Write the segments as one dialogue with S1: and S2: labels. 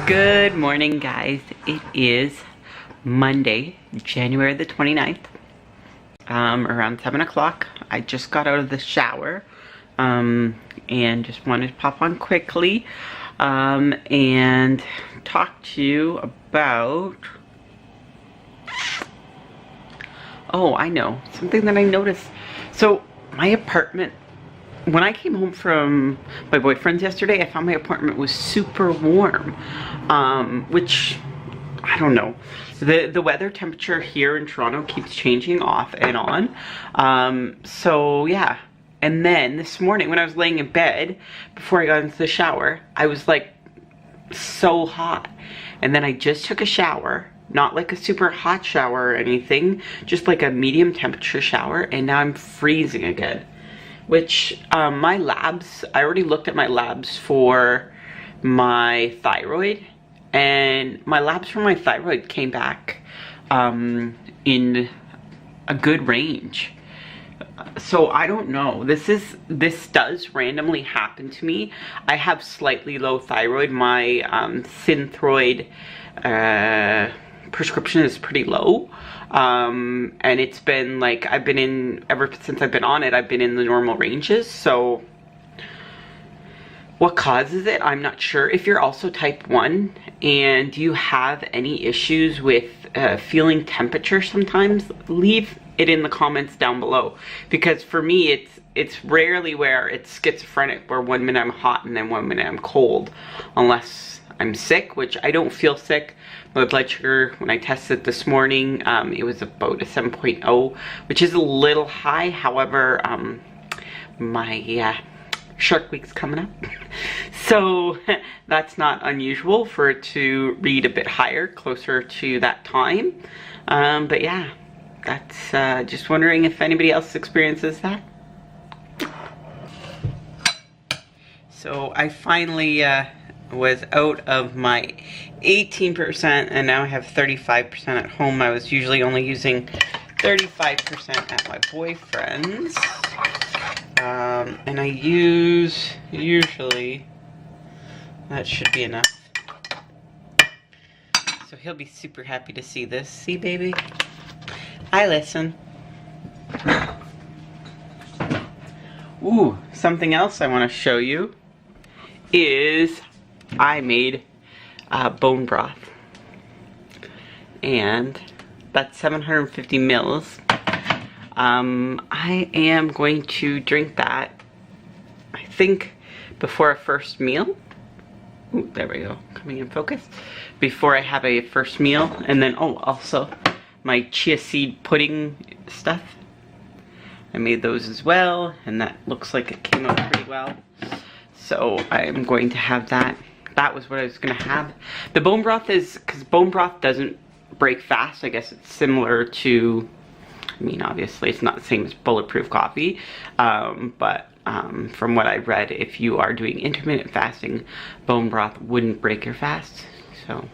S1: Good morning, guys. It is Monday, January the 29th, around 7 o'clock. I just got out of the shower and just wanted to pop on quickly and talk to you about, oh, I know, something that I noticed. So my apartment, when I came home from my boyfriend's yesterday, I found my apartment was super warm, which, I don't know. The weather temperature here in Toronto keeps changing off and on. So yeah. And then this morning when I was laying in bed, before I got into the shower, I was like so hot. And then I just took a shower, not like a super hot shower or anything, just like a medium temperature shower, and now I'm freezing again. Which, my labs, I already looked at my labs for my thyroid, and my labs for my thyroid came back in a good range. So I don't know, this does randomly happen to me. I have slightly low thyroid. My Synthroid prescription is pretty low. And it's been like, ever since I've been on it, I've been in the normal ranges. So what causes it, I'm not sure. If you're also type 1 and you have any issues with feeling temperature sometimes, leave it in the comments down below. Because for me, it's rarely where it's schizophrenic, where 1 minute I'm hot and then 1 minute I'm cold, unless I'm sick, which I don't feel sick. My blood sugar, when I tested this morning, it was about a 7.0, which is a little high. However, my Shark Week's coming up. So that's not unusual for it to read a bit higher, closer to that time. But yeah, that's just wondering if anybody else experiences that. So I finally was out of my 18% and now I have 35% at home. I was usually only using 35% at my boyfriend's. And I use, usually, that should be enough. So he'll be super happy to see this. See, baby? I listen. Ooh, something else I want to show you is I made bone broth, and that's 750 mils. I am going to drink that, I think, before a first meal. Ooh, there we go, coming in focus. Before I have a first meal, and then, oh, also my chia seed pudding stuff. I made those as well, and that looks like it came out pretty well. So I'm going to have that. That was what I was going to have. The bone broth is, because bone broth doesn't break fast. I guess it's similar to, I mean, obviously it's not the same as bulletproof coffee. But from what I read, if you are doing intermittent fasting, bone broth wouldn't break your fast. So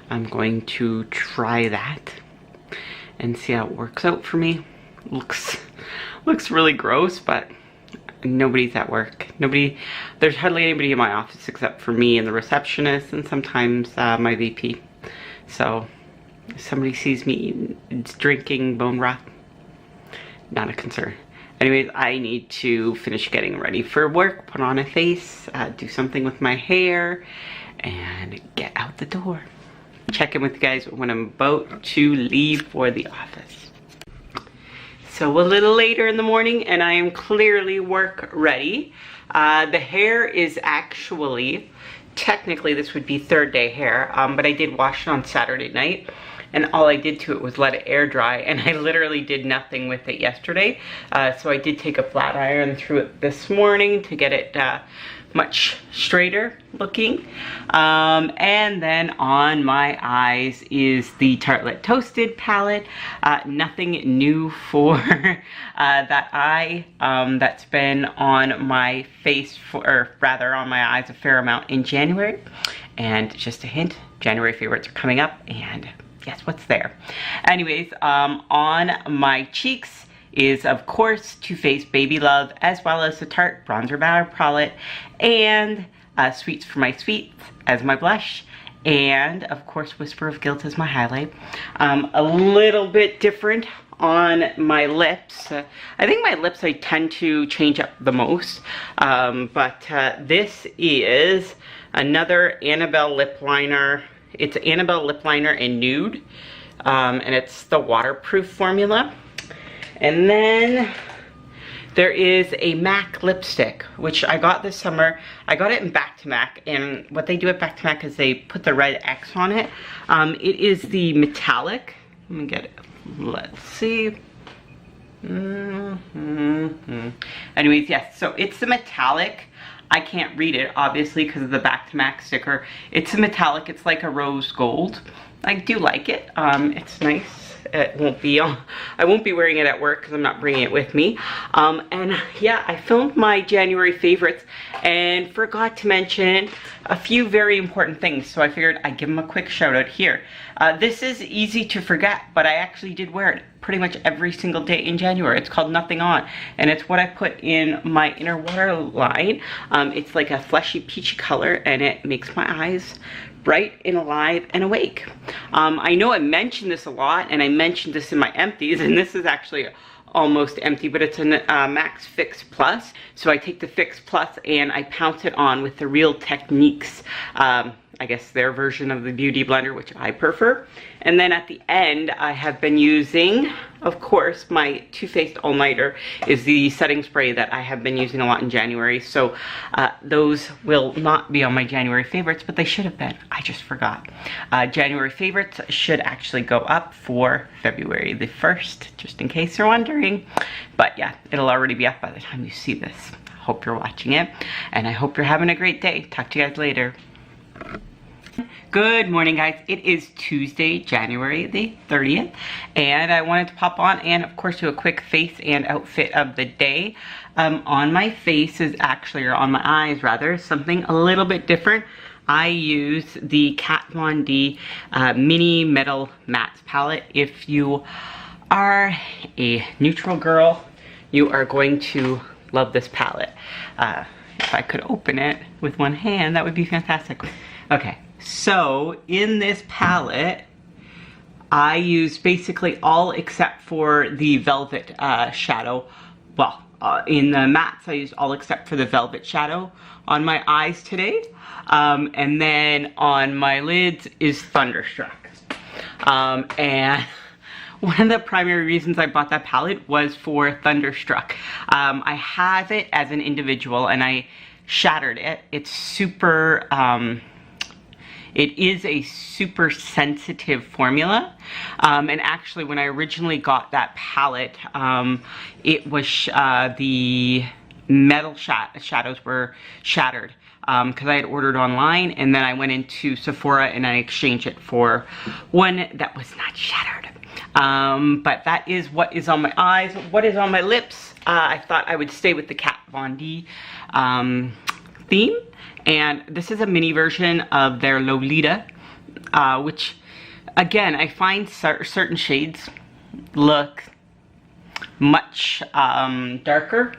S1: I'm going to try that and see how it works out for me. Looks really gross, but nobody's at work. There's hardly anybody in my office except for me and the receptionist and sometimes my VP. So if somebody sees me drinking bone broth, not a concern. Anyways, I need to finish getting ready for work, put on a face, do something with my hair, and get out the door. Check in with you guys when I'm about to leave for the office. So a little later in the morning and I am clearly work ready. The hair is actually, technically this would be third day hair, but I did wash it on Saturday night, and all I did to it was let it air dry, and I literally did nothing with it yesterday. So I did take a flat iron through it this morning to get it much straighter looking. And then on my eyes is the Tartelette Toasted palette. Nothing new for that eye. That's been on my face, or rather on my eyes, a fair amount in January. And just a hint, January favorites are coming up, and guess what's there. Anyways, on my cheeks is, of course, Too Faced Baby Love, as well as the Tarte Bronzer Powder Palette, and Sweets for My Sweets as my blush, And of course, Whisper of Guilt is my highlight. A little bit different on my lips. I think my lips I tend to change up the most. But this is another Annabelle lip liner. It's Annabelle lip liner in nude. And it's the waterproof formula. And then there is a MAC lipstick, which I got this summer. I got it in Back to MAC, and what they do at Back to MAC is they put the red X on it. It is the metallic. Let me get it. Let's see. Anyways, yes, so it's the metallic. I can't read it, obviously, because of the Back to MAC sticker. It's a metallic. It's like a rose gold. I do like it. It's nice. It won't be on. I won't be wearing it at work because I'm not bringing it with me. And yeah, I filmed my January favorites and forgot to mention a few very important things. So I figured I'd give them a quick shout out here. This is easy to forget, but I actually did wear it pretty much every single day in January. It's called Nothing On, and it's what I put in my inner waterline. It's like a fleshy peachy color, and it makes my eyes bright and alive and awake. I know I mentioned this a lot, and I mentioned this in my empties, and this is actually almost empty, but it's a Max Fix Plus. So I take the Fix Plus and I pounce it on with the Real Techniques, I guess their version of the Beauty Blender, which I prefer. And then at the end, I have been using, of course, my Too Faced All Nighter is the setting spray that I have been using a lot in January. So those will not be on my January favorites, but they should have been. I just forgot. January favorites should actually go up for February the 1st, just in case you're wondering. But yeah, it'll already be up by the time you see this. Hope you're watching it, and I hope you're having a great day. Talk to you guys later. Good morning, guys. It is Tuesday, January the 30th, and I wanted to pop on and of course do a quick face and outfit of the day. On my face is actually, or on my eyes rather, something a little bit different. I use the Kat Von D Mini Metal Mattes palette. If you are a neutral girl, you are going to love this palette. If I could open it with one hand, that would be fantastic. Okay, so in this palette, I use basically all except for the velvet shadow. Well, in the mattes, I used all except for the velvet shadow on my eyes today. And then on my lids is Thunderstruck. And one of the primary reasons I bought that palette was for Thunderstruck. I have it as an individual and I shattered it. It's super, it is a super sensitive formula. And actually when I originally got that palette, it was, the metal shadows were shattered. Because I had ordered online and then I went into Sephora and I exchanged it for one that was not shattered. But that is what is on my eyes. What is on my lips? I thought I would stay with the Kat Von D theme. And this is a mini version of their Lolita, which again, I find certain shades look much darker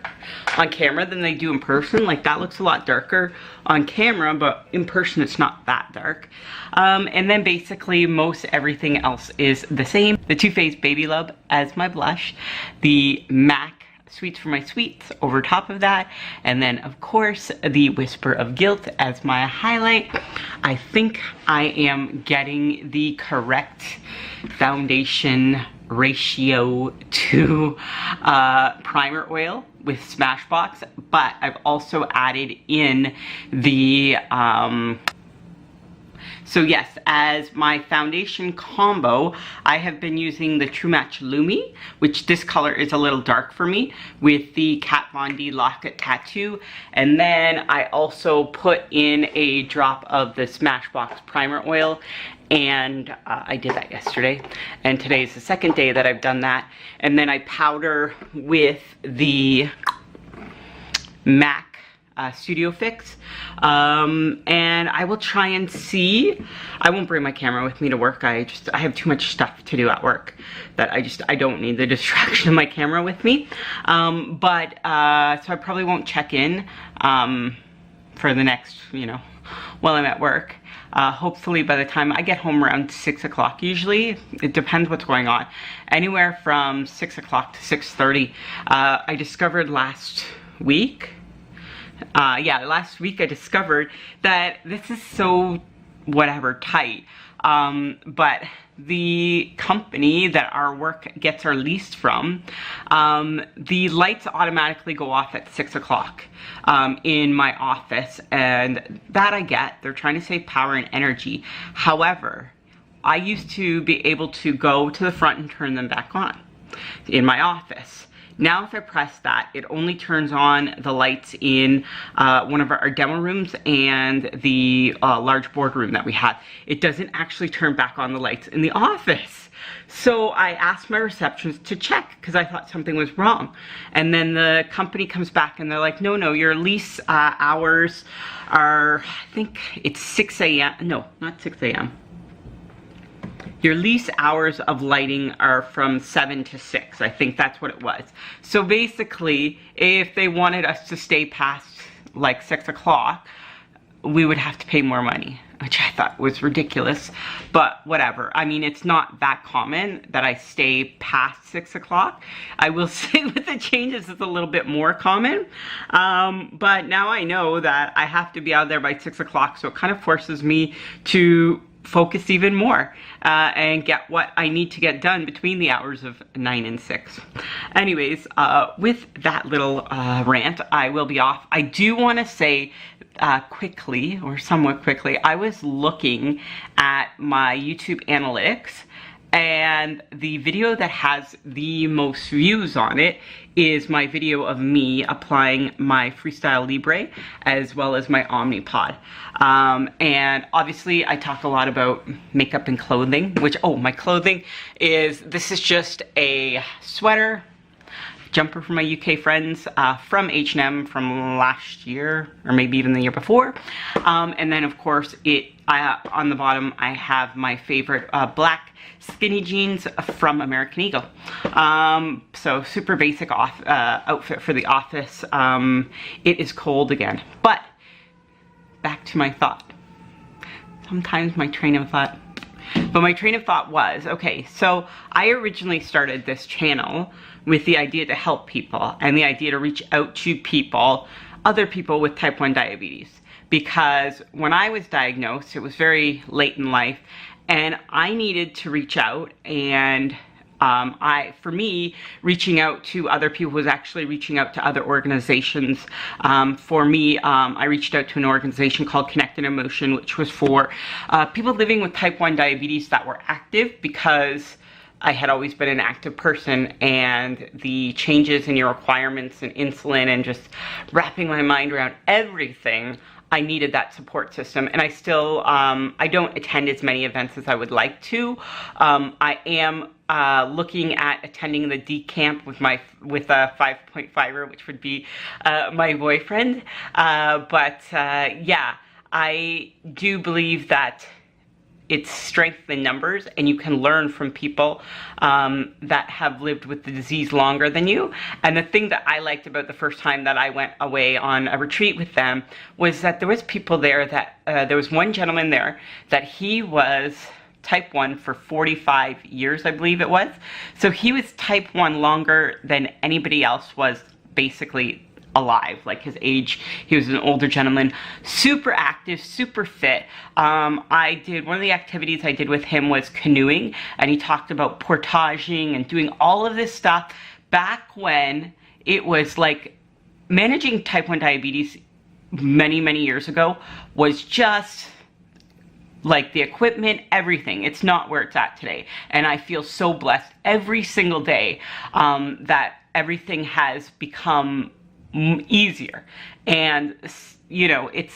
S1: on camera than they do in person. Like that looks a lot darker on camera, but in person it's not that dark. And then basically most everything else is the same. The Too Faced Baby Love as my blush, the MAC Sweets for My Sweets over top of that, and then of course the Whisper of Guilt as my highlight. I think I am getting the correct foundation ratio to primer oil with Smashbox, but I've also added in the so yes, as my foundation combo, I have been using the True Match Lumi, which this color is a little dark for me, with the Kat Von D Locket Tattoo. And then I also put in a drop of the Smashbox primer oil, and I did that yesterday. And today is the second day that I've done that. And then I powder with the MAC Studio Fix, and I will try and see. I won't bring my camera with me to work. I have too much stuff to do at work that I don't need the distraction of my camera with me. So I probably won't check in for the next, while I'm at work. Hopefully by the time I get home around 6 o'clock, usually, it depends what's going on, anywhere from 6 o'clock to 6:30. I discovered last week, last week I discovered that this is so whatever tight, but the company that our work gets our lease from, the lights automatically go off at 6 o'clock in my office, and that I get. They're trying to save power and energy. However, I used to be able to go to the front and turn them back on in my office. Now if I press that, it only turns on the lights in one of our demo rooms and the large boardroom that we have. It doesn't actually turn back on the lights in the office. So I asked my receptionist to check because I thought something was wrong. And then the company comes back and they're like, no, your lease hours are, I think it's 6 a.m. No, not 6 a.m. Your lease hours of lighting are from 7 to 6. I think that's what it was. So basically, if they wanted us to stay past like 6 o'clock, we would have to pay more money, which I thought was ridiculous, but whatever. I mean, it's not that common that I stay past 6 o'clock. I will say with the changes, it's a little bit more common, but now I know that I have to be out there by 6 o'clock, so it kind of forces me to focus even more and get what I need to get done between the hours of 9 and 6. Anyways, with that little rant, I will be off. I do want to say quickly, or somewhat quickly, I was looking at my YouTube analytics, and the video that has the most views on it is my video of me applying my Freestyle Libre as well as my Omnipod. And obviously I talk a lot about makeup and clothing, which, my clothing this is just a sweater, jumper from my UK friends from H&M from last year, or maybe even the year before. And then of course on the bottom I have my favorite black skinny jeans from American Eagle. So super basic outfit for the office. It is cold again. But back to my thought. Sometimes my train of thought. But my train of thought was, okay, so I originally started this channel with the idea to help people and the idea to reach out to people, other people with type 1 diabetes. Because when I was diagnosed, it was very late in life, and I needed to reach out, and for me, reaching out to other people was actually reaching out to other organizations. For me, I reached out to an organization called Connected Emotion, which was for people living with type 1 diabetes that were active, because I had always been an active person, and the changes in your requirements and insulin and just wrapping my mind around everything, I needed that support system. And I still, I don't attend as many events as I would like to. I am looking at attending the D camp with a 5.5er, which would be my boyfriend. Yeah, I do believe that it's strength in numbers, and you can learn from people that have lived with the disease longer than you. And the thing that I liked about the first time that I went away on a retreat with them was that there was people there that, there was one gentleman there that he was type 1 for 45 years, I believe it was. So he was type 1 longer than anybody else was basically alive, like his age. He was an older gentleman, super active, super fit. One of the activities I did with him was canoeing, and he talked about portaging and doing all of this stuff back when it was like managing type 1 diabetes many years ago was just like the equipment, everything. It's not where it's at today. And I feel so blessed every single day that everything has become easier, and you know, it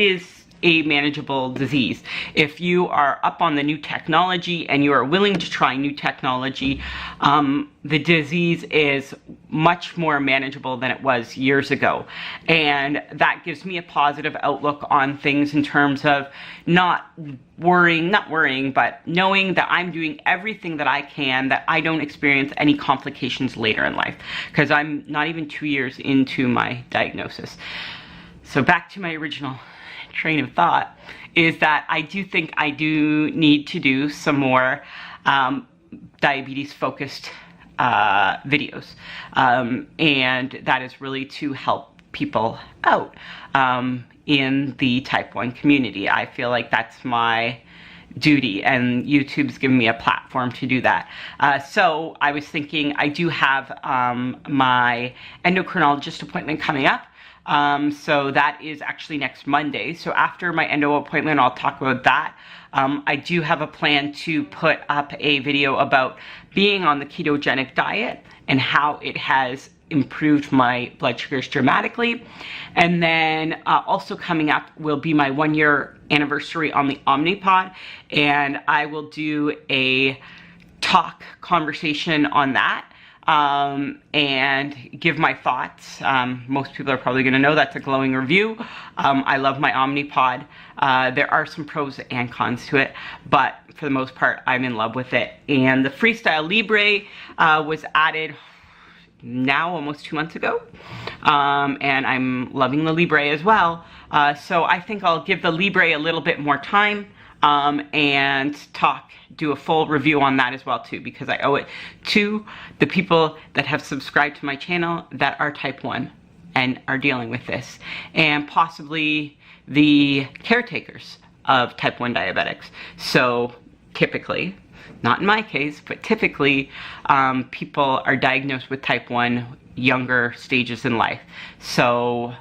S1: is a manageable disease. If you are up on the new technology and you are willing to try new technology, the disease is much more manageable than it was years ago. And that gives me a positive outlook on things in terms of not worrying, but knowing that I'm doing everything that I can, that I don't experience any complications later in life, because I'm not even 2 years into my diagnosis. So back to my original train of thought is that I do think I do need to do some more diabetes focused videos, and that is really to help people out in the type 1 community. I feel like that's my duty, and YouTube's given me a platform to do that. So I was thinking, I do have my endocrinologist appointment coming up. So that is actually next Monday. So after my endo appointment, I'll talk about that. I do have a plan to put up a video about being on the ketogenic diet and how it has improved my blood sugars dramatically. And then also coming up will be my 1-year anniversary on the Omnipod, and I will do a conversation on that and give my thoughts. Most people are probably going to know that's a glowing review. I love my Omnipod. There are some pros and cons to it, but for the most part, I'm in love with it. And the Freestyle Libre was added now almost 2 months ago, and I'm loving the Libre as well. So I think I'll give the Libre a little bit more time and do a full review on that as well too, because I owe it to the people that have subscribed to my channel that are type 1 and are dealing with this, and possibly the caretakers of type 1 diabetics. So typically, not in my case, but typically people are diagnosed with type 1 younger stages in life. So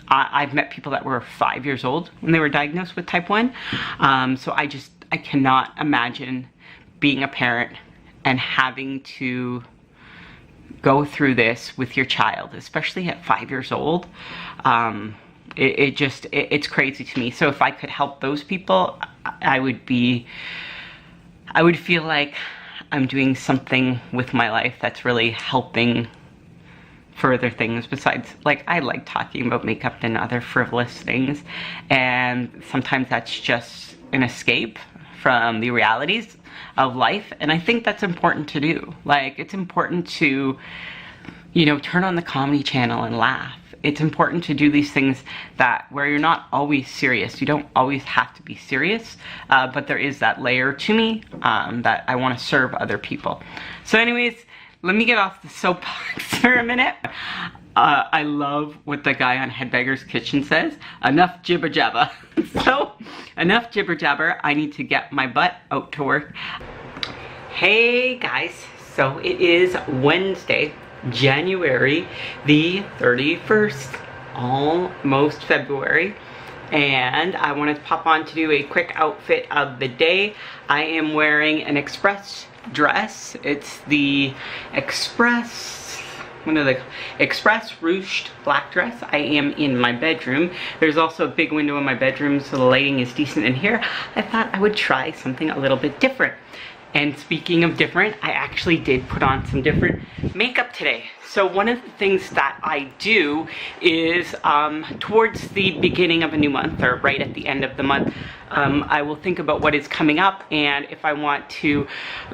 S1: I've met people that were 5 years old when they were diagnosed with type 1. So I cannot imagine being a parent and having to go through this with your child, especially at 5 years old. It's crazy to me. So if I could help those people, I would feel like I'm doing something with my life that's really helping further things besides, like, I like talking about makeup and other frivolous things, and sometimes that's just an escape from the realities of life, and I think that's important to do. Like, it's important to, you know, turn on the comedy channel and laugh. It's important to do these things where you're not always serious. You don't always have to be serious, but there is that layer to me that I want to serve other people. So anyways, let me get off the soapbox for a minute. I love what the guy on Headbagger's Kitchen says. Enough jibber jabber. So, enough jibber jabber. I need to get my butt out to work. Hey guys, so it is Wednesday, January the 31st, almost February, and I wanted to pop on to do a quick outfit of the day. I am wearing an Express dress. It's the Express ruched black dress. I am in my bedroom. There's also a big window in my bedroom, so the lighting is decent in here. I thought I would try something a little bit different. And speaking of different, I actually did put on some different makeup today. So one of the things that I do is towards the beginning of a new month, or right at the end of the month, I will think about what is coming up and if I want to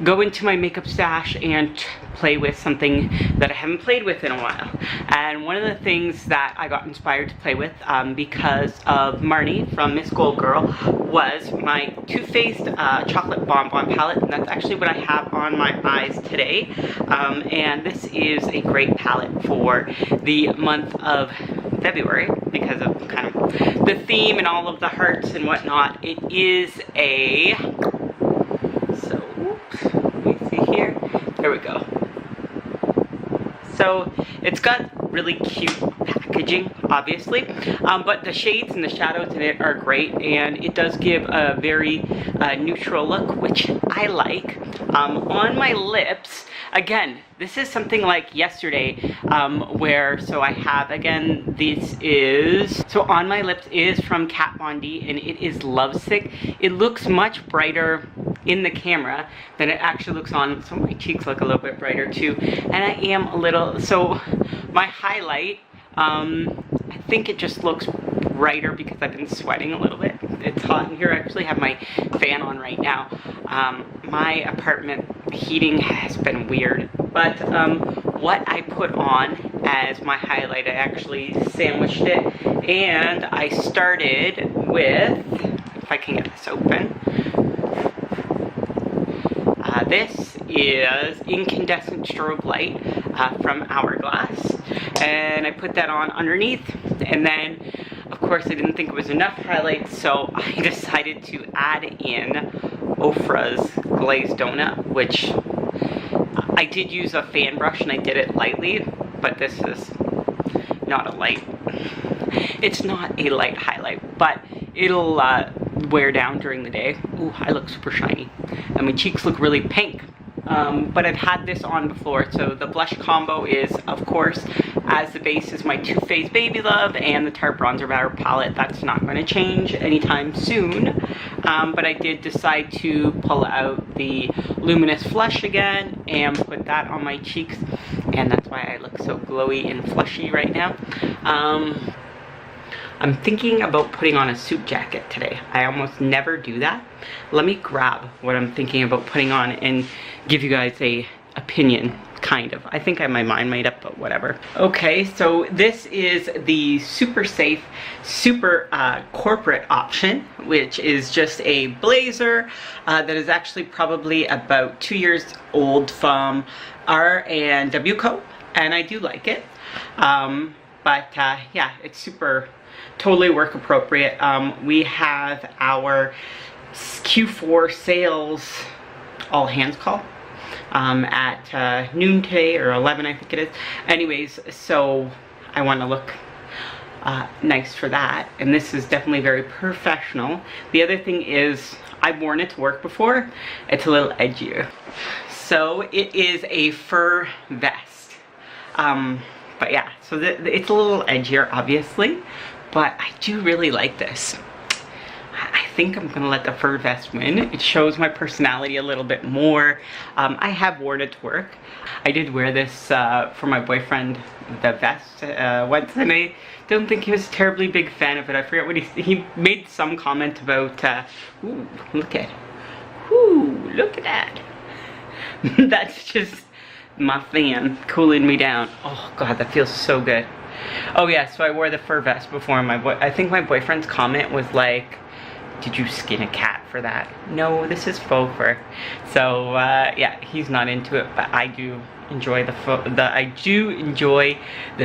S1: go into my makeup stash and play with something that I haven't played with in a while. And one of the things that I got inspired to play with because of Marnie from Miss Gold Girl was my Too Faced chocolate bonbon palette, and that's actually what I have on my eyes today. And this is a great palette for the month of February because of kind of the theme and all of the hearts and whatnot. It is a, so oops, let me see here, there we go. So it's got really cute packaging, obviously, but the shades and the shadows in it are great, and it does give a very neutral look, which I like. On my lips, again, this is something like yesterday, so I have, again, so on my lips is from Kat Von D, and it is Lovesick. It looks much brighter in the camera than it actually looks on, so my cheeks look a little bit brighter too, and I am a little, so my highlight, I think it just looks brighter because I've been sweating a little bit. It's hot in here. I actually have my fan on right now. My apartment heating has been weird, but what I put on as my highlight. I actually sandwiched it, and I started with, if I can get this open, this is incandescent strobe light from Hourglass, and I put that on underneath, and then of course I didn't think it was enough highlights, so I decided to add in Ofra's glazed donut, which I did use a fan brush and I did it lightly, but this is not a light, it's not a light highlight, but it'll wear down during the day. Ooh, I look super shiny. And my cheeks look really pink. But I've had this on before, so the blush combo is, of course, as the base is my Too Faced Baby Love and the Tarte Bronzer Powder palette. That's not going to change anytime soon. But I did decide to pull out the Luminous Flush again and put that on my cheeks, and that's why I look so glowy and flushy right now. I'm thinking about putting on a suit jacket today. I almost never do that. Let me grab what I'm thinking about putting on and give you guys a opinion, kind of. I think I have my mind made up, but whatever. Okay, so this is the super safe, super corporate option, which is just a blazer that is actually probably about 2 years old from R&W Co. And I do like it. Yeah, it's super totally work appropriate. We have our Q4 sales all hands call at noon today, or 11 I think it is. Anyways, so I want to look nice for that, and this is definitely very professional. The other thing is, I've worn it to work before. It's a little edgier. So it is a fur vest. But yeah, so it's a little edgier, obviously, but I do really like this. I think I'm gonna let the fur vest win. It shows my personality a little bit more. I have worn it to work. I did wear this for my boyfriend, the vest, once, and I don't think he was a terribly big fan of it. I forget what he made some comment about, ooh, look at that. That's just my fan cooling me down. Oh god, that feels so good. Oh yeah, so I wore the fur vest before. I think my boyfriend's comment was like, did you skin a cat for that? No, this is faux fur. So yeah, he's not into it, but I do enjoy the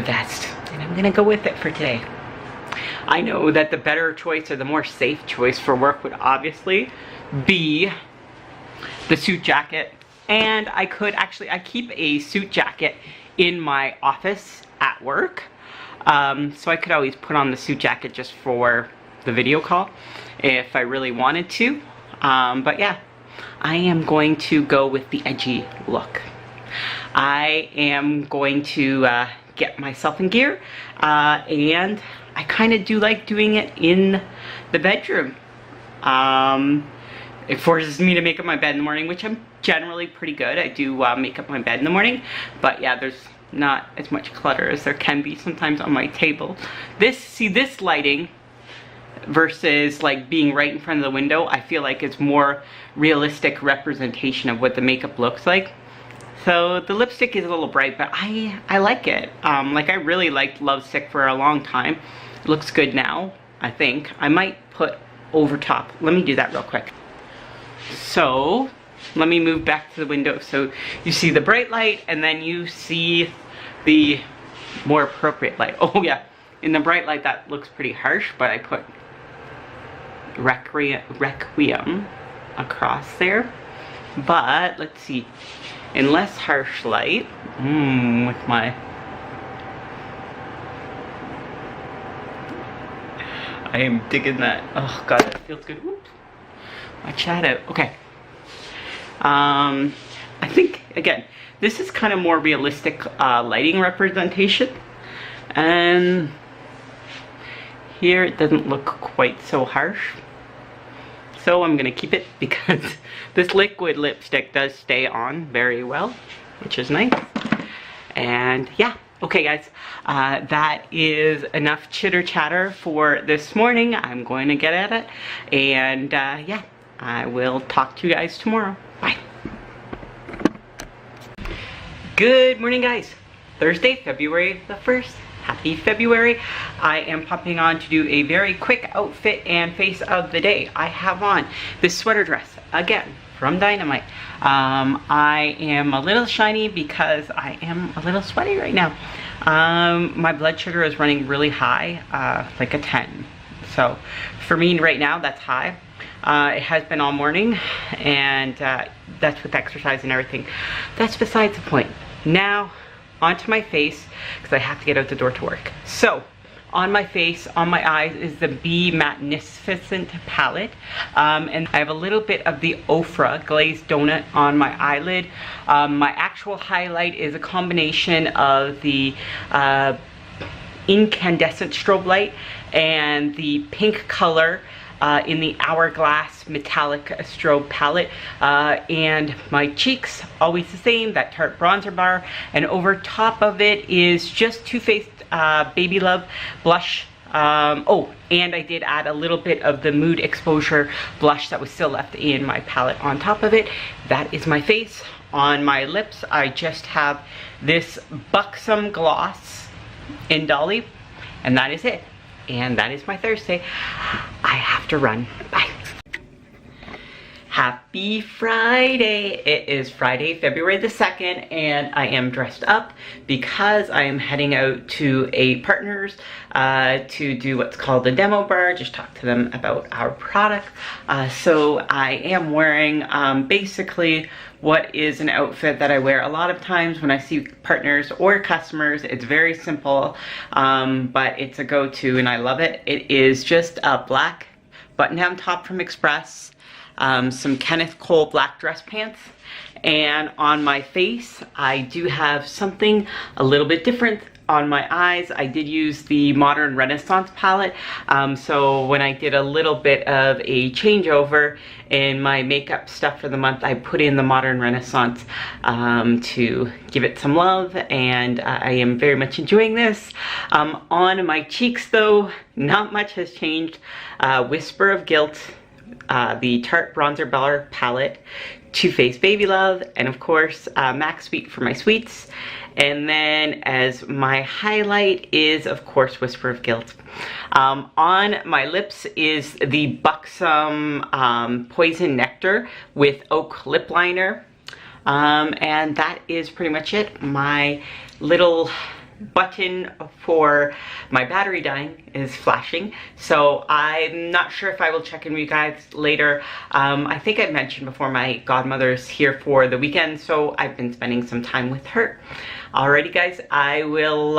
S1: vest, and I'm gonna go with it for today. I know that the better choice, or the more safe choice for work, would obviously be the suit jacket. And I keep a suit jacket in my office at work. So I could always put on the suit jacket just for the video call if I really wanted to. But yeah, I am going to go with the edgy look. I am going to get myself in gear, and I kind of do like doing it in the bedroom. It forces me to make up my bed in the morning, which I'm generally pretty good. I do make up my bed in the morning, but yeah, there's not as much clutter as there can be sometimes on my table. This lighting versus like being right in front of the window, I feel like it's more realistic representation of what the makeup looks like. So the lipstick is a little bright, but I like it. Like I really liked Lovesick for a long time. It looks good now, I think. I might put over top. Let me do that real quick. So let me move back to the window so you see the bright light, and then you see the more appropriate light. Oh yeah, in the bright light that looks pretty harsh, but I put Requiem across there. But let's see, in less harsh light, with my, I am digging that. Oh god, that feels good. Whoops. Watch that out. Okay. I think, again, this is kind of more realistic lighting representation. And here it doesn't look quite so harsh. So I'm going to keep it because this liquid lipstick does stay on very well, which is nice. And yeah. Okay guys, that is enough chitter chatter for this morning. I'm going to get at it. And yeah, I will talk to you guys tomorrow. Bye. Good morning guys. Thursday, February the 1st. Happy February. I am popping on to do a very quick outfit and face of the day. I have on this sweater dress, again, from Dynamite. I am a little shiny because I am a little sweaty right now. My blood sugar is running really high, like a 10. So for me right now, that's high. It has been all morning, and that's with exercise and everything. That's besides the point. Now, onto my face, because I have to get out the door to work. So, on my face, on my eyes, is the Be Magnificent palette. And I have a little bit of the Ofra glazed donut on my eyelid. My actual highlight is a combination of the incandescent strobe light and the pink color in the Hourglass metallic strobe palette, and my cheeks, always the same, that Tarte bronzer bar, and over top of it is just Too Faced Baby Love blush. Oh, and I did add a little bit of the Mood Exposure blush that was still left in my palette on top of it. That is my face. On my lips, I just have this Buxom gloss in Dolly, and that is it. And that is my Thursday. I have to run. Bye. Happy Friday. It is Friday, February the 2nd, and I am dressed up because I am heading out to a partner's to do what's called a demo bar, just talk to them about our product. So I am wearing basically what is an outfit that I wear a lot of times when I see partners or customers. It's very simple, but it's a go-to and I love it. It is just a black button-down top from Express, some Kenneth Cole black dress pants, and on my face I do have something a little bit different. On my eyes, I did use the Modern Renaissance palette, so when I did a little bit of a changeover in my makeup stuff for the month, I put in the Modern Renaissance to give it some love, and I am very much enjoying this. On my cheeks though, not much has changed. Whisper of Guilt, the Tarte Bronzer Bar palette, Too Faced Baby Love, and of course Max Sweet for my sweets. And then as my highlight is, of course, Whisper of Guilt. On my lips is the Buxom Poison Nectar with Oak Lip Liner. And that is pretty much it. My little button for my battery dying is flashing, so I'm not sure if I will check in with you guys later. I think I mentioned before my godmother's here for the weekend, so I've been spending some time with her. Alrighty guys, I will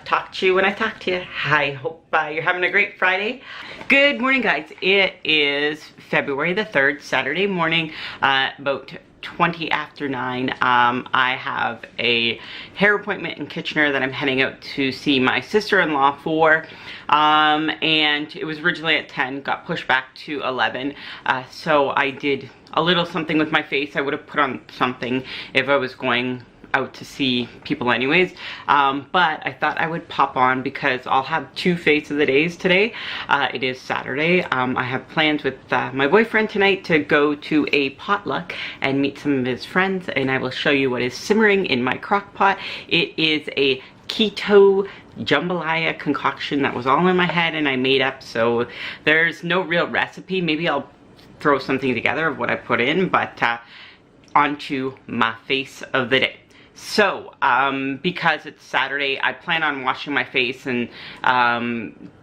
S1: talk to you when I talk to you. I hope you're having a great Friday. Good morning guys, it is February the 3rd, Saturday morning, about 20 after 9. I have a hair appointment in Kitchener that I'm heading out to see my sister-in-law for, and it was originally at 10, got pushed back to 11, so I did a little something with my face. I would have put on something if I was going out to see people anyways, but I thought I would pop on because I'll have two face of the days today. It is Saturday. I have plans with my boyfriend tonight to go to a potluck and meet some of his friends, and I will show you what is simmering in my crock pot. It is a keto jambalaya concoction that was all in my head and I made up, so there's no real recipe. Maybe I'll throw something together of what I put in, but onto my face of the day. So, because it's Saturday, I plan on washing my face and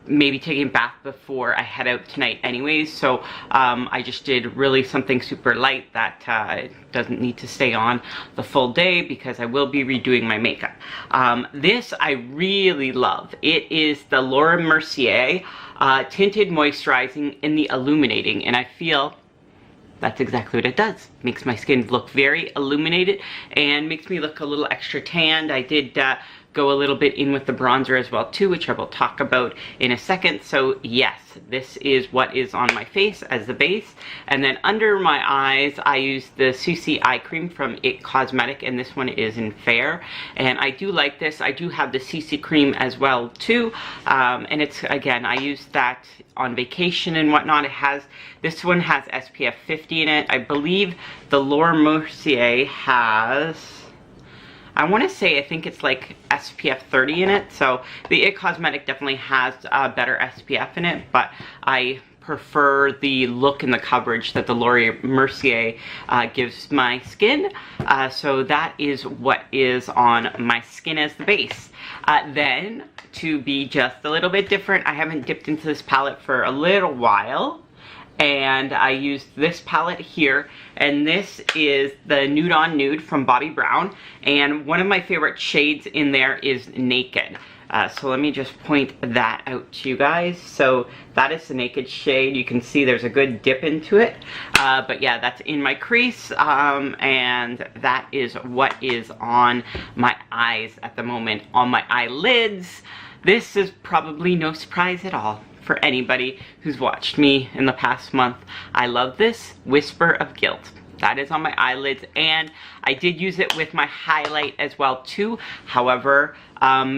S1: maybe taking a bath before I head out tonight anyways. So, I just did really something super light that doesn't need to stay on the full day because I will be redoing my makeup. This I really love. It is the Laura Mercier Tinted Moisturizing in the Illuminating, and I feel that's exactly what it does. Makes my skin look very illuminated and makes me look a little extra tanned. I did go a little bit in with the bronzer as well too, which I will talk about in a second. So yes, this is what is on my face as the base. And then under my eyes, I use the Susie eye cream from It Cosmetic, and this one is in Fair. And I do like this. I do have the CC cream as well too. And it's, again, I use that on vacation and whatnot. It has, this one has SPF 50 in it. I believe the Laura Mercier has I want to say, I think it's like SPF 30 in it. So the It Cosmetic definitely has better SPF in it, but I prefer the look and the coverage that the Laura Mercier gives my skin. So that is what is on my skin as the base. Then, to be just a little bit different, I haven't dipped into this palette for a little while. And I used this palette here, and this is the Nude on Nude from Bobbi Brown, and one of my favorite shades in there is Naked. So let me just point that out to you guys. So that is the Naked shade. You can see there's a good dip into it, but yeah, that's in my crease, and that is what is on my eyes at the moment. On my eyelids, this is probably no surprise at all for anybody who's watched me in the past month. I love this Whisper of Guilt. That is on my eyelids, and I did use it with my highlight as well too. However,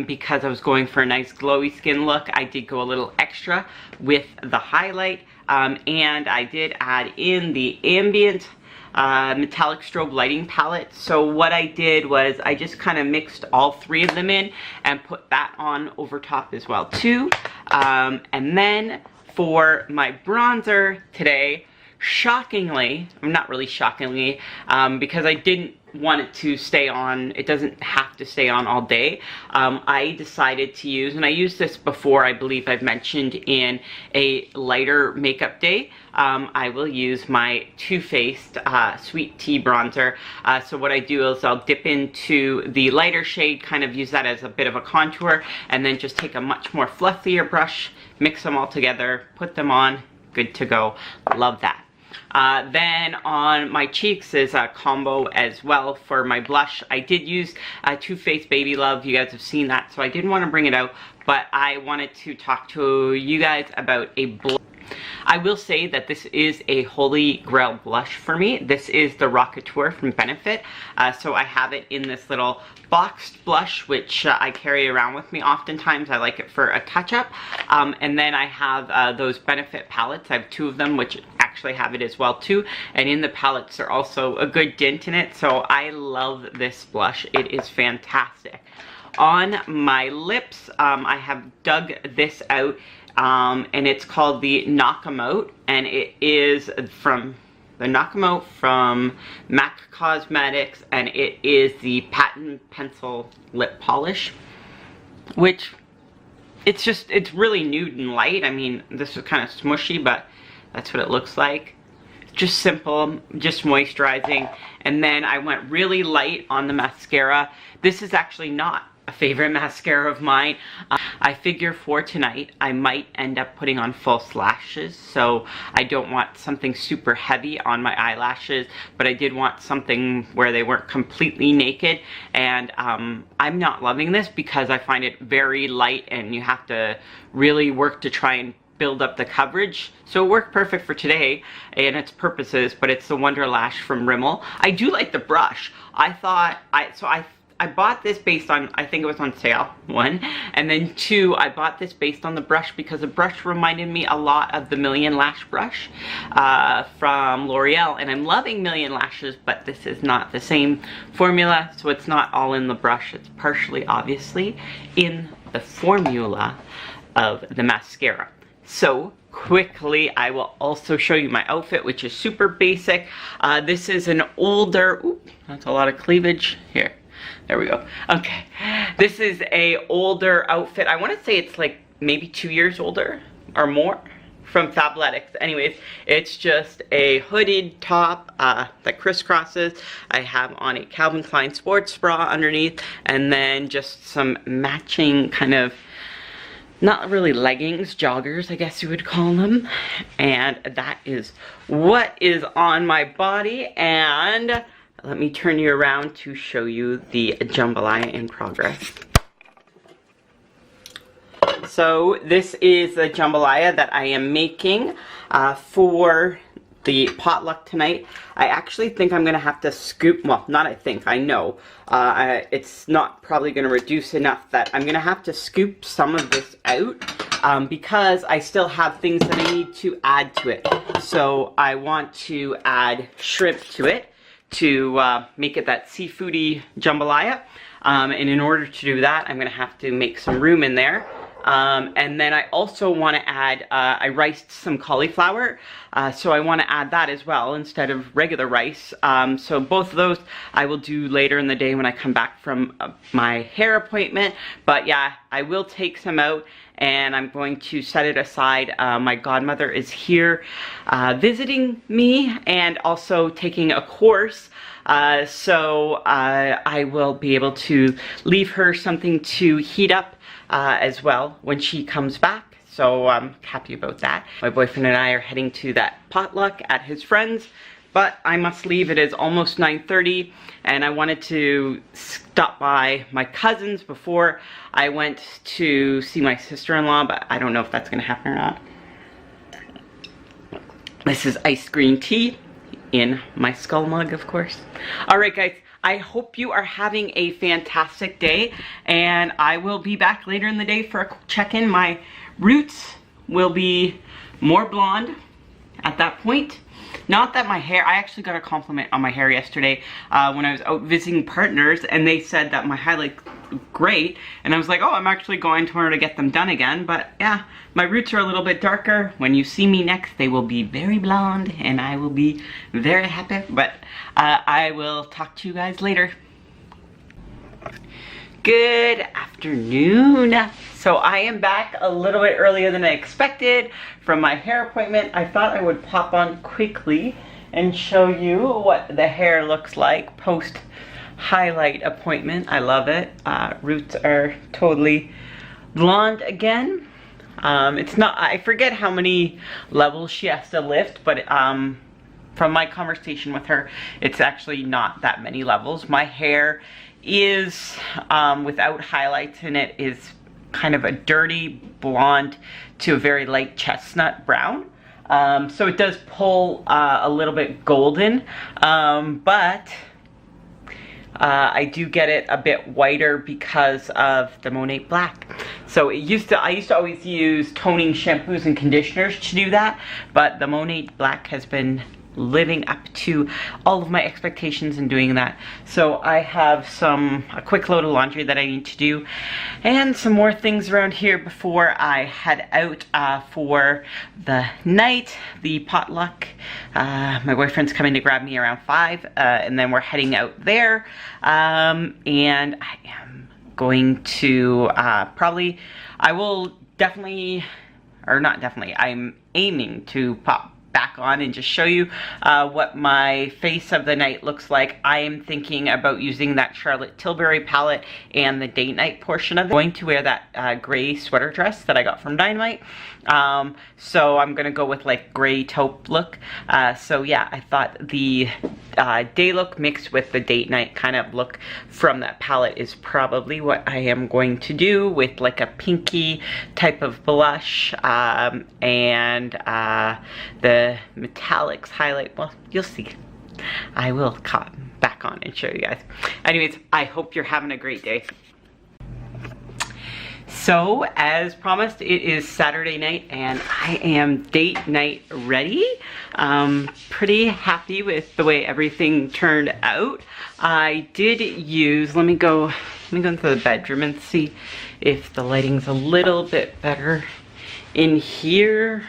S1: because I was going for a nice glowy skin look, I did go a little extra with the highlight, and I did add in the Ambient metallic strobe lighting palette. So what I did was I just kind of mixed all three of them in and put that on over top as well too. And then for my bronzer today, shockingly, not really shockingly, because I didn't want it to stay on, it doesn't have to stay on all day, I decided to use, and I used this before, I believe I've mentioned in a lighter makeup day, I will use my Too Faced Sweet Tea bronzer. So what I do is I'll dip into the lighter shade, kind of use that as a bit of a contour, and then just take a much more fluffier brush, mix them all together, put them on, good to go. Love that. Then on my cheeks is a combo as well for my blush. I did use Too Faced Baby Love. You guys have seen that, so I didn't want to bring it out, but I wanted to talk to you guys about a blush. I will say that this is a holy grail blush for me. This is the Rockateur from Benefit. So I have it in this little boxed blush, which I carry around with me oftentimes. I like it for a touch-up. And then I have those Benefit palettes. I have two of them, which actually have it as well too. And in the palettes are also a good dent in it. So I love this blush. It is fantastic. On my lips, I have dug this out. And it's called the Knock 'em Out, and it is from the Knock 'em Out from MAC Cosmetics, and it is the Patent Pencil Lip Polish, which it's really nude and light. I mean, this is kind of smushy, but that's what it looks like. Just simple, just moisturizing. And then I went really light on the mascara. This is actually not a favorite mascara of mine. I figure for tonight I might end up putting on false lashes, so I don't want something super heavy on my eyelashes, but I did want something where they weren't completely naked. And I'm not loving this because I find it very light and you have to really work to try and build up the coverage. So it worked perfect for today and its purposes, but it's the Wonder Lash from Rimmel. I do like the brush. I bought this based on, I think it was on sale, one, and then two, I bought this based on the brush because the brush reminded me a lot of the Million Lash brush from L'Oreal, and I'm loving Million Lashes, but this is not the same formula, so it's not all in the brush. It's partially, obviously, in the formula of the mascara. So quickly, I will also show you my outfit, which is super basic. This is an older, ooh, that's a lot of cleavage here. There we go. Okay, this is a older outfit. I want to say it's like maybe 2 years older or more from Fabletics. Anyways, it's just a hooded top that crisscrosses. I have on a Calvin Klein sports bra underneath, and then just some matching kind of, not really leggings, joggers, I guess you would call them. And that is what is on my body. And let me turn you around to show you the jambalaya in progress. So this is the jambalaya that I am making for the potluck tonight. I actually think I'm gonna have to scoop, well, not I think, I know. It's not probably gonna reduce enough that I'm gonna have to scoop some of this out because I still have things that I need to add to it. So I want to add shrimp to it, to make it that seafoody jambalaya. And in order to do that, I'm gonna have to make some room in there. And then I also want to add, I riced some cauliflower, so I want to add that as well instead of regular rice. So both of those I will do later in the day when I come back from my hair appointment. But yeah, I will take some out and I'm going to set it aside. My godmother is here visiting me and also taking a course. So I will be able to leave her something to heat up as well when she comes back. So I'm happy about that. My boyfriend and I are heading to that potluck at his friend's, but I must leave. It is almost 9:30 and I wanted to stop by my cousin's before I went to see my sister-in-law, but I don't know if that's gonna happen or not. This is iced green tea in my skull mug, of course. All right, guys. I hope you are having a fantastic day, and I will be back later in the day for a check-in. My roots will be more blonde at that point. Not that my hair, I actually got a compliment on my hair yesterday when I was out visiting partners, and they said that my highlights look great, and I was like, oh, I'm actually going tomorrow to get them done again. But yeah, my roots are a little bit darker. When you see me next, they will be very blonde, and I will be very happy. But I will talk to you guys later. Good afternoon. So I am back a little bit earlier than I expected from my hair appointment. I thought I would pop on quickly and show you what the hair looks like post highlight appointment. I love it. Roots are totally blonde again. It's not, I forget how many levels she has to lift, but from my conversation with her, it's actually not that many levels. My hair is, without highlights in it, is kind of a dirty blonde to a very light chestnut brown. So it does pull a little bit golden, but I do get it a bit whiter because of the Monat Black. So I used to always use toning shampoos and conditioners to do that, but the Monat Black has been living up to all of my expectations in doing that. So I have a quick load of laundry that I need to do and some more things around here before I head out for the night, the potluck. My boyfriend's coming to grab me around 5 and then we're heading out there, and I am going to I'm aiming to pop back on and just show you what my face of the night looks like. I am thinking about using that Charlotte Tilbury palette and the date night portion of it. I'm going to wear that gray sweater dress that I got from Dynamite. So I'm gonna go with like gray taupe look. So yeah, I thought the day look mixed with the date night kind of look from that palette is probably what I am going to do, with like a pinky type of blush and the metallics highlight. Well, you'll see. I will come back on and show you guys. Anyways, I hope you're having a great day. So, as promised, it is Saturday night and I am date night ready. Pretty happy with the way everything turned out. I did use, let me go into the bedroom and see if the lighting's a little bit better in here.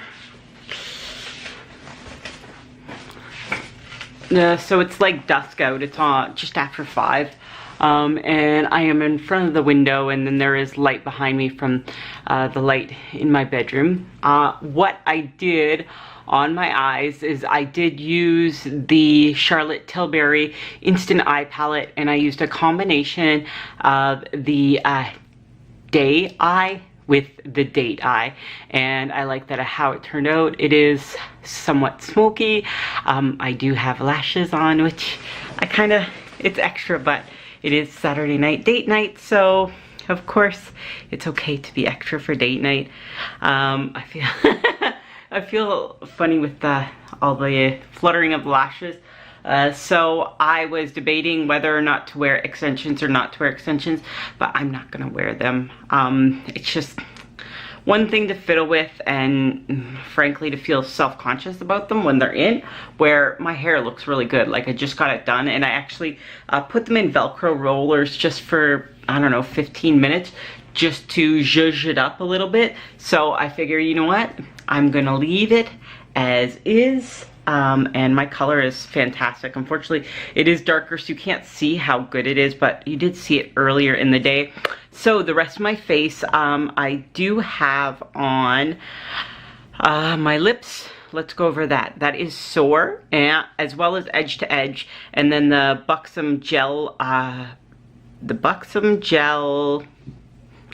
S1: So it's like dusk out, it's just after 5. And I am in front of the window, and then there is light behind me from the light in my bedroom. What I did on my eyes is I did use the Charlotte Tilbury Instant Eye Palette, and I used a combination of the Day Eye with the Date Eye, and I like that how it turned out. It is somewhat smoky. I do have lashes on, which it's extra, but it is Saturday night date night, so of course it's okay to be extra for date night. I feel funny with all the fluttering of lashes. So I was debating whether or not to wear extensions or not to wear extensions, but I'm not gonna wear them. It's just one thing to fiddle with, and frankly to feel self-conscious about them when they're in, where my hair looks really good. Like I just got it done, and I actually put them in Velcro rollers just for, I don't know, 15 minutes just to zhuzh it up a little bit. So I figure, you know what, I'm gonna leave it as is. And my color is fantastic. Unfortunately, it is darker, so you can't see how good it is, but you did see it earlier in the day. So the rest of my face, I do have on my lips. Let's go over that. That is sore, and as well as edge to edge, and then the Buxom gel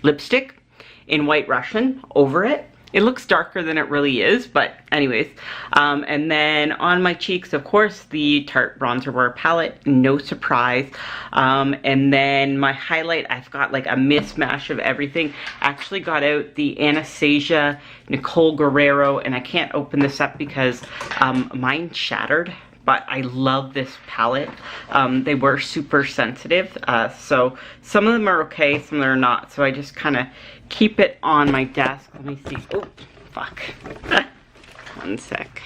S1: lipstick in White Russian over it. It looks darker than it really is, but anyways. And then on my cheeks, of course, the Tarte Bronzer Wear palette, no surprise. And then my highlight, I've got like a mismatch of everything. Actually got out the Anastasia Nicole Guerrero, and I can't open this up because mine shattered. But I love this palette. They were super sensitive, so some of them are okay, some of them are not. So I just kind of keep it on my desk. Let me see. Oh, fuck. One sec.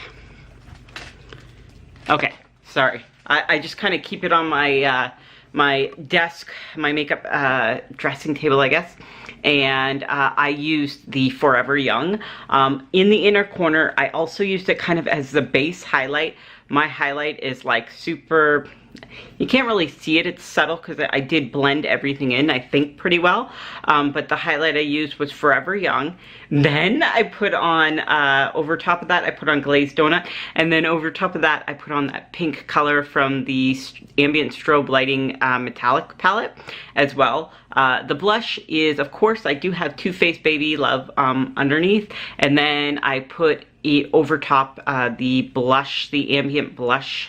S1: Okay, sorry. I just kind of keep it on my my desk, my makeup dressing table, I guess. And I used the Forever Young. In the inner corner, I also used it kind of as the base highlight. My highlight is like super, you can't really see it, it's subtle because I did blend everything in, I think, pretty well. But the highlight I used was Forever Young. Then I put on, over top of that, I put on Glazed Donut. And then over top of that, I put on that pink color from the Ambient Strobe Lighting Metallic palette as well. The blush is, of course, I do have Too Faced Baby Love underneath. And then I put over top the blush, the Ambient Blush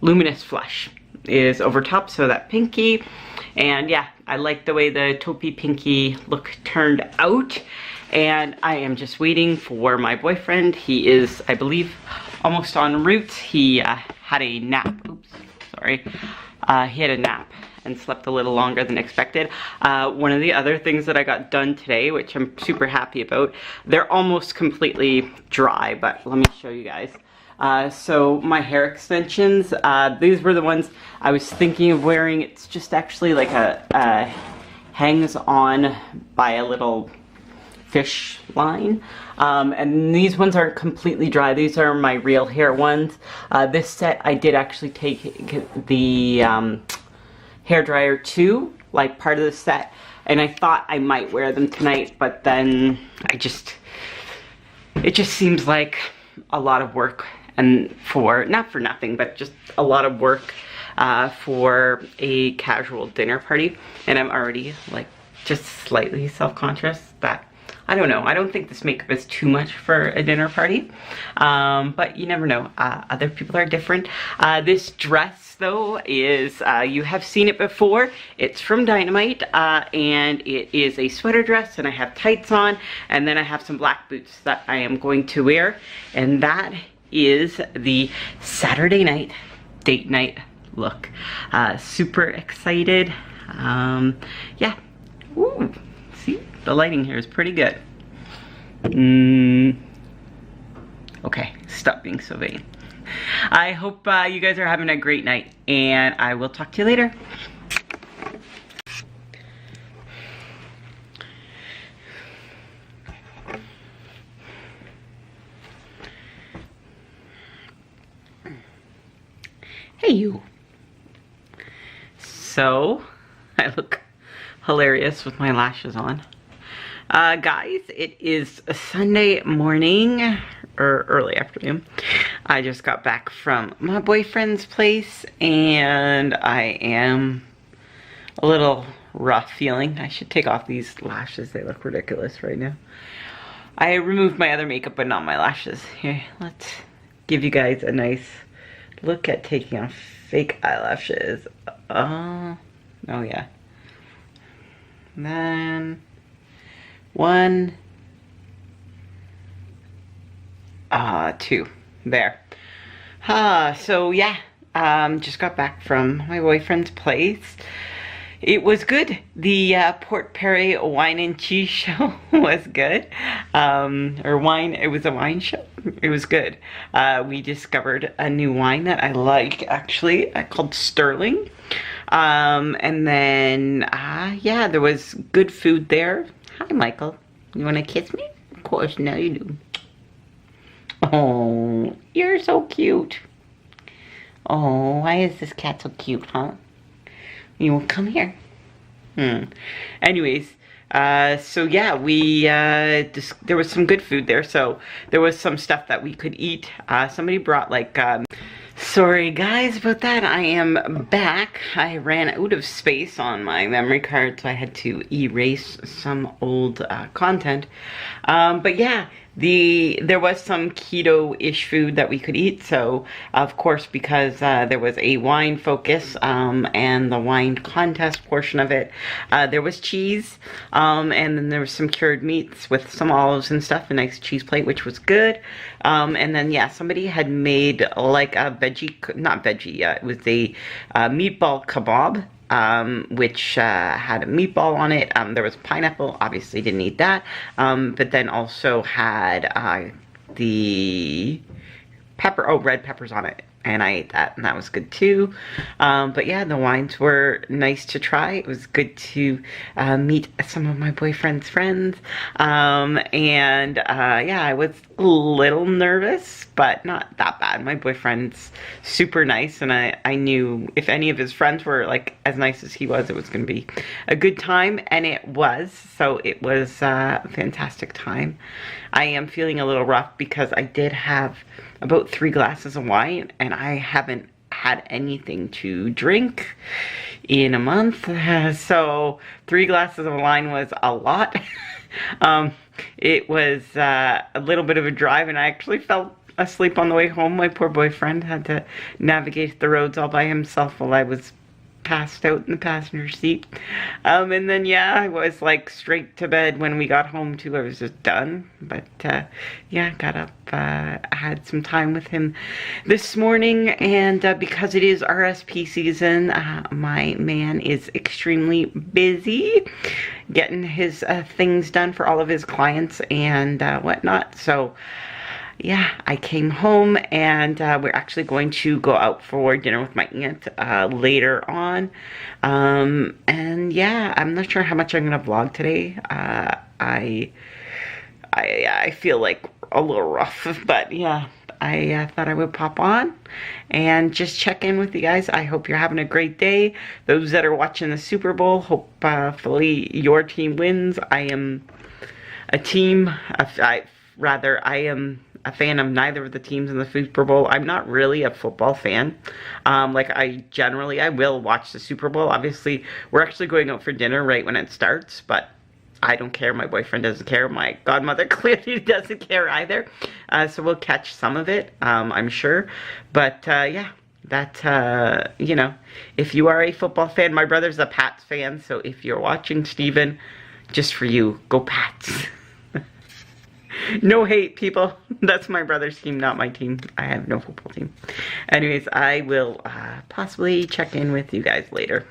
S1: Luminous Flush is over top, so that pinky. And yeah, I like the way the taupey pinky look turned out. And I am just waiting for my boyfriend. He is, I believe, almost en route. He had a nap. Oops, sorry. He had a nap and slept a little longer than expected. One of the other things that I got done today, which I'm super happy about, they're almost completely dry, but let me show you guys. So my hair extensions, these were the ones I was thinking of wearing. It's just actually like a hangs on by a little fish line. And these ones aren't completely dry. These are my real hair ones. This set I did actually take the hair dryer too, like part of the set, and I thought I might wear them tonight, but then it just seems like a lot of work, and not for nothing, but just a lot of work for a casual dinner party. And I'm already like just slightly self-conscious that, I don't know, I don't think this makeup is too much for a dinner party, but you never know. Other people are different. This dress though is, you have seen it before. It's from Dynamite, and it is a sweater dress, and I have tights on, and then I have some black boots that I am going to wear, and that is the Saturday night date night look. Super excited. Yeah. Ooh, see? The lighting here is pretty good. Okay, stop being so vain. I hope you guys are having a great night, and I will talk to you later. Hey you. So, I look hilarious with my lashes on. Guys, it is a Sunday morning, or early afternoon. I just got back from my boyfriend's place, and I am a little rough feeling. I should take off these lashes. They look ridiculous right now. I removed my other makeup, but not my lashes. Here, let's give you guys a nice look at taking off fake eyelashes. Oh yeah. And then one, two, there. So yeah, just got back from my boyfriend's place. It was good. The Port Perry Wine and Cheese Show was good. It was a wine show. It was good. We discovered a new wine that I like, actually, called Sterling. And then, yeah, there was good food there. Hi, Michael. You want to kiss me? Of course, now you do. Oh, you're so cute. Oh, why is this cat so cute, huh? You will come here. Anyways, so yeah, there was some good food there. So there was some stuff that we could eat. Somebody brought like, sorry guys about that. I am back. I ran out of space on my memory card, so I had to erase some old content. But yeah, there was some keto-ish food that we could eat. So of course, because there was a wine focus and the wine contest portion of it, there was cheese, and then there was some cured meats with some olives and stuff, a nice cheese plate, which was good. And then yeah, somebody had made like a not veggie, it was a meatball kebab. Which had a meatball on it. There was pineapple, obviously didn't eat that. But then also had the red peppers on it. And I ate that, and that was good too. But yeah, the wines were nice to try. It was good to meet some of my boyfriend's friends. Yeah, I was a little nervous, but not that bad. My boyfriend's super nice, and I knew if any of his friends were like as nice as he was, it was going to be a good time, and it was. So it was a fantastic time. I am feeling a little rough because I did have about 3 glasses of wine, and I haven't had anything to drink in a month. So 3 glasses of wine was a lot. It was a little bit of a drive, and I actually fell asleep on the way home. My poor boyfriend had to navigate the roads all by himself while I was passed out in the passenger seat. And then yeah, I was like straight to bed when we got home too. I was just done. But yeah, got up, had some time with him this morning, and because it is RSP season, my man is extremely busy getting his things done for all of his clients and whatnot. So yeah, I came home, and we're actually going to go out for dinner with my aunt later on. And yeah, I'm not sure how much I'm gonna vlog today. I feel like a little rough, but yeah, I thought I would pop on and just check in with you guys. I hope you're having a great day. Those that are watching the Super Bowl, hopefully your team wins. I am a team. I am a fan of neither of the teams in the Super Bowl. I'm not really a football fan. Like I will watch the Super Bowl. Obviously, we're actually going out for dinner right when it starts, but I don't care. My boyfriend doesn't care. My godmother clearly doesn't care either. So we'll catch some of it, I'm sure. But yeah, that, you know, if you are a football fan, my brother's a Pats fan. So if you're watching, Steven, just for you, go Pats. No hate, people. That's my brother's team, not my team. I have no football team. Anyways, I will possibly check in with you guys later.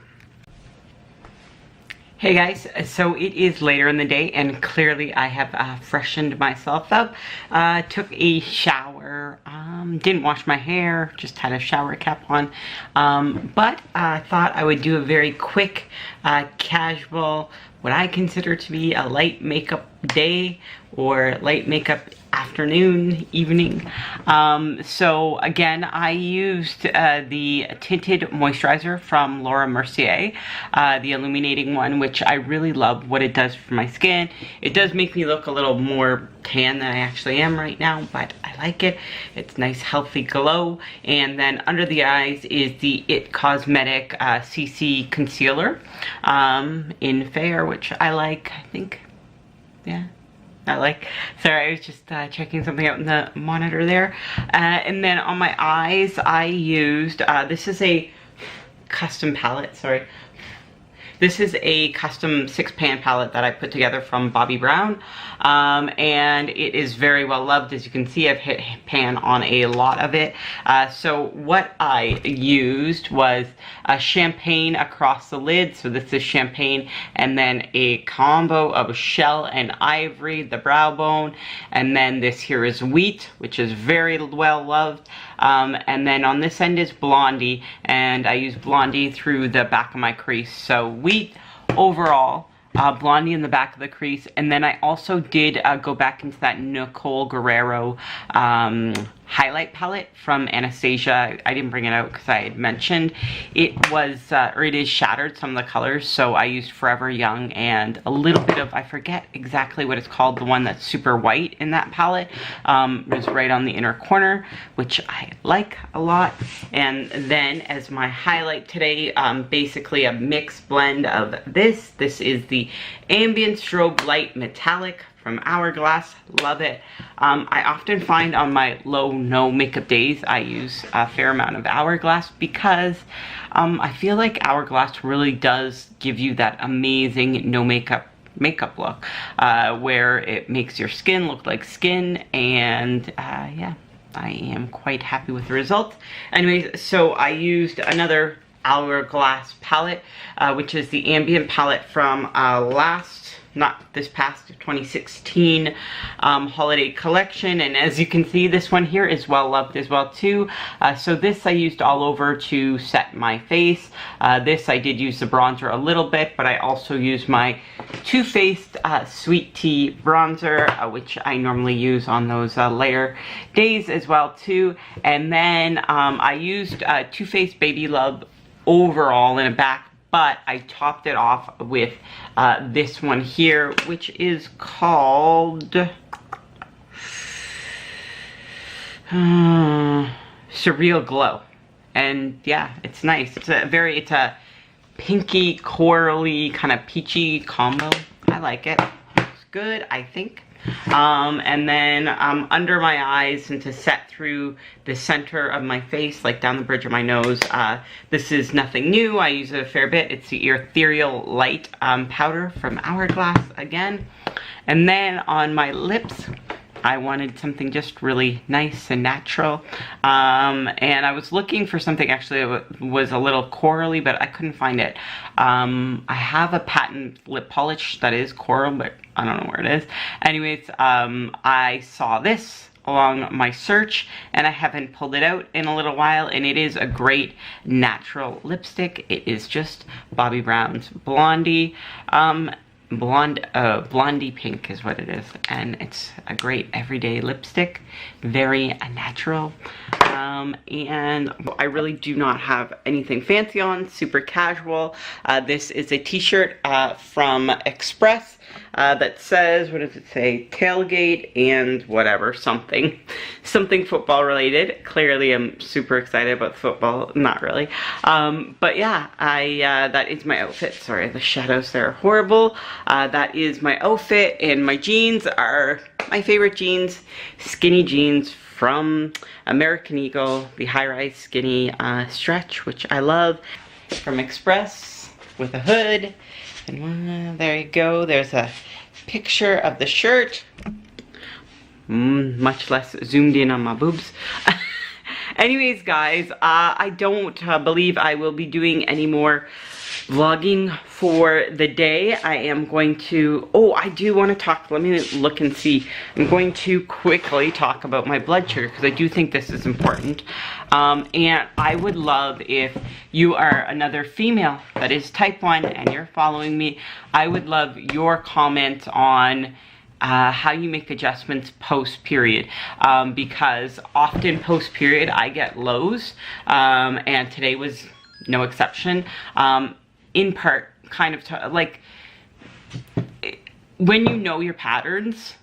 S1: Hey guys, so it is later in the day, and clearly I have freshened myself up. Took a shower, didn't wash my hair, just had a shower cap on. But I thought I would do a very quick, casual, what I consider to be a light makeup day or light makeup afternoon, evening. So again, I used the tinted moisturizer from Laura Mercier, the illuminating one, which I really love what it does for my skin. It does make me look a little more tan than I actually am right now, but I like it. It's nice, healthy glow. And then under the eyes is the It Cosmetic CC Concealer in Fair, which I like, I think. Yeah. Sorry, I was just checking something out in the monitor there. And then on my eyes, I used, this is a custom palette, sorry. This is a custom 6-pan palette that I put together from Bobbi Brown, and it is very well loved. As you can see, I've hit pan on a lot of it. So what I used was a champagne across the lid. So this is champagne, and then a combo of shell and ivory, the brow bone, and then this here is wheat, which is very well loved. And then on this end is Blondie, and I use Blondie through the back of my crease. So wheat overall, Blondie in the back of the crease, and then I also did go back into that Nicole Guerrero highlight palette from Anastasia. I didn't bring it out because I had mentioned it was, or it is shattered, some of the colors, so I used Forever Young and a little bit of, I forget exactly what it's called, the one that's super white in that palette. It was right on the inner corner, which I like a lot. And then as my highlight today, basically a mixed blend of this. This is the Ambient Strobe Light Metallic from Hourglass. Love it. I often find on my no makeup days I use a fair amount of Hourglass because I feel like Hourglass really does give you that amazing no makeup look, where it makes your skin look like skin, and yeah, I am quite happy with the results. Anyways, so I used another Hourglass palette, which is the Ambient palette from not this past 2016 holiday collection, and as you can see, this one here is well loved as well too. So this I used all over to set my face. This I did use the bronzer a little bit, but I also used my Too Faced Sweet Tea bronzer, which I normally use on those layer days as well too. And then I used Too Faced Baby Love overall in a back, but I topped it off with this one here, which is called Surreal Glow. And yeah, it's nice. It's a pinky, corally, kind of peachy combo. I like it. It's good, I think. And then under my eyes, and to set through the center of my face, like down the bridge of my nose, this is nothing new. I use it a fair bit. It's the Ethereal Light powder from Hourglass again. And then on my lips, I wanted something just really nice and natural, and I was looking for something actually that was a little corally, but I couldn't find it. I have a patent lip polish that is coral, but I don't know where it is. Anyways, I saw this along my search, and I haven't pulled it out in a little while, and it is a great natural lipstick. It is just Bobbi Brown's Blondie. Blondie Pink is what it is, and it's a great everyday lipstick, very natural, and I really do not have anything fancy on, super casual. This is a t-shirt from Express that says, what does it say, tailgate and whatever, something football related. Clearly I'm super excited about football, not really, but yeah, that is my outfit. Sorry, the shadows there are horrible. That is my outfit, and my jeans are my favorite jeans, skinny jeans from American Eagle, the high-rise skinny stretch, which I love, from Express, with a hood. And there you go, there's a picture of the shirt, much less zoomed in on my boobs. Anyways, guys, I don't believe I will be doing any more vlogging for the day. I am going to, I do want to talk, let me look and see. I'm going to quickly talk about my blood sugar because I do think this is important. And I would love if you are another female that is type 1 and you're following me, I would love your comments on how you make adjustments post-period, because often post-period I get lows, and today was no exception. In part, kind of like, when you know your patterns,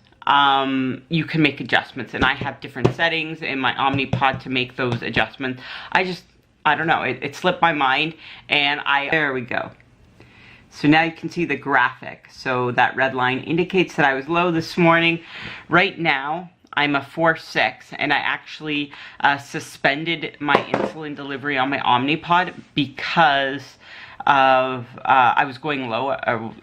S1: you can make adjustments, and I have different settings in my Omnipod to make those adjustments. I don't know, it slipped my mind, and there we go. So now you can see the graphic. So that red line indicates that I was low this morning. Right now, I'm a 4.6, and I actually suspended my insulin delivery on my Omnipod because I was going low.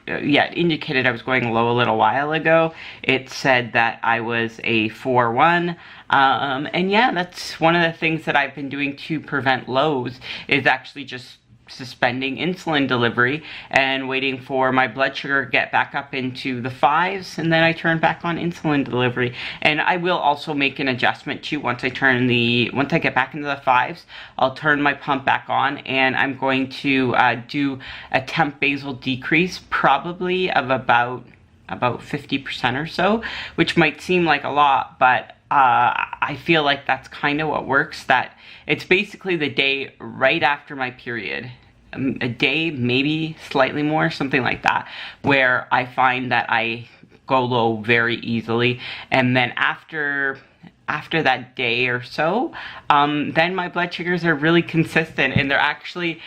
S1: Yeah, it indicated I was going low a little while ago. It said that I was a 4-1. And yeah, that's one of the things that I've been doing to prevent lows, is actually just suspending insulin delivery and waiting for my blood sugar to get back up into the 5s, and then I turn back on insulin delivery. And I will also make an adjustment too once I get back into the 5s. I'll turn my pump back on, and I'm going to do a temp basal decrease, probably of about 50% or so, which might seem like a lot, but I feel like that's kind of what works. That it's basically the day right after my period, a day, maybe slightly more, something like that, where I find that I go low very easily. And then after that day or so, then my blood sugars are really consistent, and they're actually,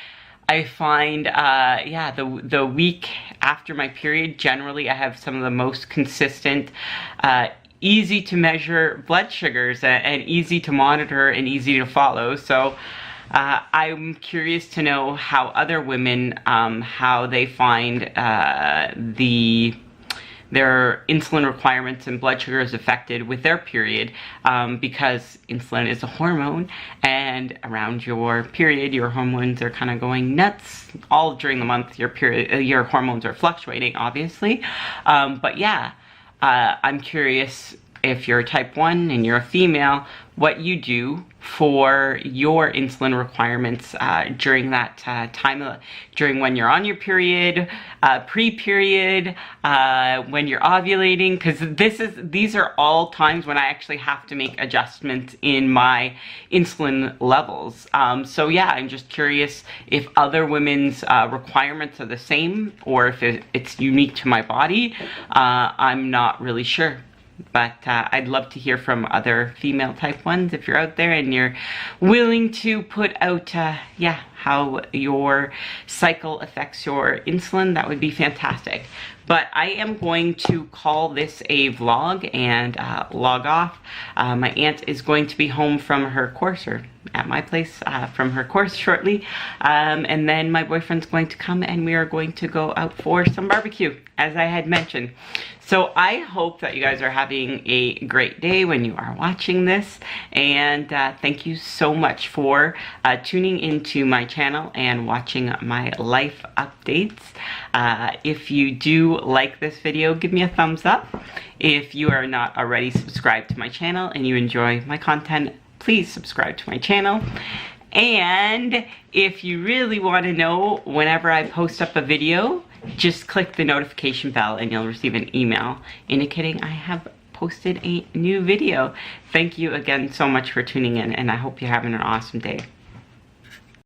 S1: I find, yeah, the week after my period, generally I have some of the most consistent, easy to measure blood sugars, and easy to monitor and easy to follow. So I'm curious to know how other women, how they find their insulin requirements and blood sugar is affected with their period, because insulin is a hormone, and around your period your hormones are kind of going nuts. All during the month your hormones are fluctuating, obviously, but yeah, I'm curious, if you're type 1 and you're a female, what you do for your insulin requirements during that time, during when you're on your period, pre-period, when you're ovulating, because these are all times when I actually have to make adjustments in my insulin levels. So yeah, I'm just curious if other women's requirements are the same, or if it's unique to my body. I'm not really sure. But I'd love to hear from other female type 1s if you're out there and you're willing to put out, yeah, how your cycle affects your insulin. That would be fantastic. But I am going to call this a vlog and log off. My aunt is going to be home from her course, or at my place from her course shortly. And then my boyfriend's going to come, and we are going to go out for some barbecue, as I had mentioned. So I hope that you guys are having a great day when you are watching this, and thank you so much for tuning into my channel and watching my life updates. If you do like this video, give me a thumbs up. If you are not already subscribed to my channel and you enjoy my content, please subscribe to my channel. And if you really want to know whenever I post up a video, just click the notification bell and you'll receive an email indicating I have posted a new video. Thank you again so much for tuning in, and I hope you're having an awesome day.